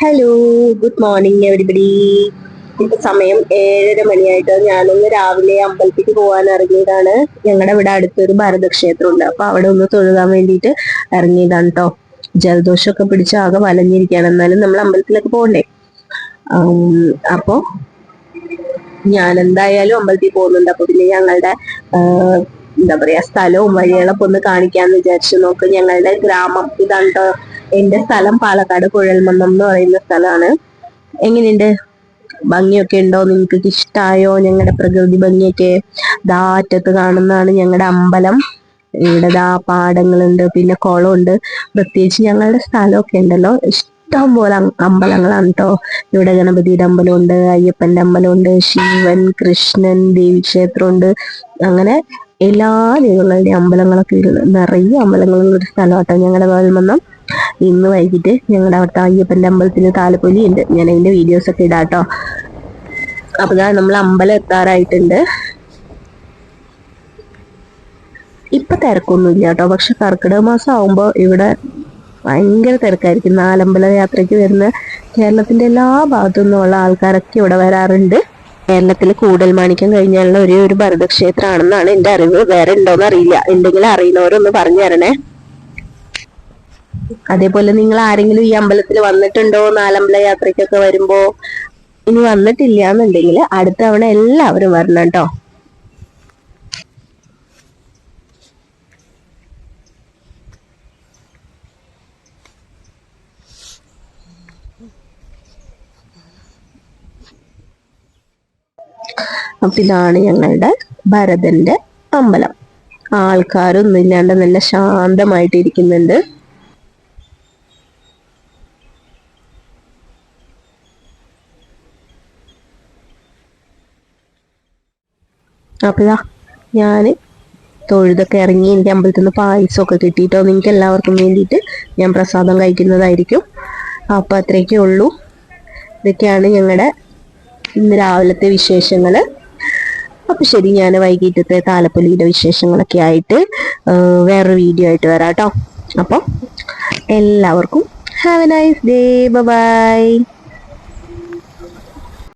Hello, good morning everybody. ഇപ്പൊ സമയം 7:30 മണിയായിട്ട് ഞാനൊന്ന് രാവിലെ അമ്പലത്തിലേക്ക് പോകാൻ ഇറങ്ങിയതാണ്. ഞങ്ങളുടെ ഇവിടെ അടുത്തൊരു ഭരതക്ഷേത്രം ഉണ്ട്, അപ്പൊ അവിടെ ഒന്ന് തൊഴുകാൻ വേണ്ടിയിട്ട് ഇറങ്ങിയതാണ് കേട്ടോ. ജലദോഷമൊക്കെ പിടിച്ച് ആകെ വലഞ്ഞിരിക്കുകയാണ്, എന്നാലും നമ്മൾ അമ്പലത്തിലൊക്കെ പോകണ്ടേ. അപ്പൊ ഞാൻ എന്തായാലും അമ്പലത്തിൽ പോകുന്നുണ്ട്. അപ്പൊ പിന്നെ ഞങ്ങളുടെ എന്താ പറയാ സ്ഥലവും വഴികളൊക്കെ ഒന്ന് കാണിക്കാന്ന് വിചാരിച്ചു. നോക്ക്, ഞങ്ങളുടെ ഗ്രാമം ഇതാണ് ട്ടോ. എന്റെ സ്ഥലം പാലക്കാട് കുഴൽമന്നം എന്ന് പറയുന്ന സ്ഥലമാണ്. എങ്ങനെയുണ്ട്? ഭംഗിയൊക്കെ ഉണ്ടോ? നിങ്ങൾക്ക് ഇഷ്ടായോ ഞങ്ങളുടെ പ്രകൃതി ഭംഗിയൊക്കെ? ദാ അറ്റത്ത് കാണുന്നതാണ് ഞങ്ങളുടെ അമ്പലം. ഇവിടെ ദാ പാടങ്ങളുണ്ട്, പിന്നെ കുളമുണ്ട്. പ്രത്യേകിച്ച് ഞങ്ങളുടെ സ്ഥലമൊക്കെ ഉണ്ടല്ലോ, ഇഷ്ടം പോലെ അമ്പലങ്ങളാണ് കേട്ടോ. ഇവിടെ ഗണപതിയുടെ അമ്പലമുണ്ട്, അയ്യപ്പന്റെ അമ്പലമുണ്ട്, ശിവൻ, കൃഷ്ണൻ, ദേവീക്ഷേത്രമുണ്ട്. അങ്ങനെ എല്ലാ ദൈവങ്ങളുടെയും അമ്പലങ്ങളൊക്കെ നിറയെ അമ്പലങ്ങളുള്ള ഒരു സ്ഥലമാട്ടോ ഞങ്ങളുടെ കുഴൽമന്നം. ഇന്ന് വൈകിട്ട് ഞങ്ങളുടെ അവിടുത്തെ അയ്യപ്പന്റെ അമ്പലത്തിന് താലപ്പൊലി ഉണ്ട്. ഞാൻ അതിന്റെ വീഡിയോസ് ഒക്കെ ഇടാട്ടോ. അപ്പൊ നമ്മൾ അമ്പലം എത്താറായിട്ടുണ്ട്. ഇപ്പൊ തിരക്കൊന്നുമില്ല കേട്ടോ, പക്ഷെ കർക്കിടക മാസം ആവുമ്പോ ഇവിടെ ഭയങ്കര തിരക്കായിരിക്കും. നാലമ്പല യാത്രയ്ക്ക് വരുന്ന കേരളത്തിന്റെ എല്ലാ ഭാഗത്തു നിന്നുള്ള ആൾക്കാരൊക്കെ ഇവിടെ വരാറുണ്ട്. കേരളത്തിൽ കൂടൽമാണിക്യം കഴിഞ്ഞാലുള്ള ഒരേ ഒരു ഭരതക്ഷേത്രമാണെന്നാണ് എന്റെ അറിവ്. വേറെ ഉണ്ടോന്ന് അറിയില്ല, എന്തെങ്കിലും അറിയുന്നവരൊന്ന് പറഞ്ഞു തരണേ. അതേപോലെ നിങ്ങൾ ആരെങ്കിലും ഈ അമ്പലത്തിൽ വന്നിട്ടുണ്ടോ? നാലമ്പല യാത്രയ്ക്കൊക്കെ വരുമ്പോ ഇനി വന്നിട്ടില്ല എന്നുണ്ടെങ്കിൽ അടുത്ത തവണ എല്ലാവരും വരണം കേട്ടോ. അപ്പൊ ഇതാണ് ഞങ്ങളുടെ ഭരതന്റെ അമ്പലം. ആൾക്കാരൊന്നും ഇല്ലാണ്ട് നല്ല ശാന്തമായിട്ട് ഇരിക്കുന്നുണ്ട്. അപ്പൊ ഞാന് തൊഴുതൊക്കെ ഇറങ്ങി. എനിക്ക് അമ്പലത്തിൽ നിന്ന് പായസമൊക്കെ കിട്ടിയിട്ടോ. നിങ്ങൾക്ക് എല്ലാവർക്കും വേണ്ടിയിട്ട് ഞാൻ പ്രസാദം കഴിക്കുന്നതായിരിക്കും. അപ്പൊ അത്രയൊക്കെ ഉള്ളൂ. ഇതൊക്കെയാണ് ഞങ്ങളുടെ ഇന്ന് രാവിലത്തെ വിശേഷങ്ങള്. അപ്പൊ ശരി, ഞാൻ വൈകിട്ടത്തെ താലപ്പൊലിയുടെ വിശേഷങ്ങളൊക്കെ ആയിട്ട് വേറൊരു വീഡിയോ ആയിട്ട് വരാം കേട്ടോ. അപ്പൊ എല്ലാവർക്കും have a nice day. By.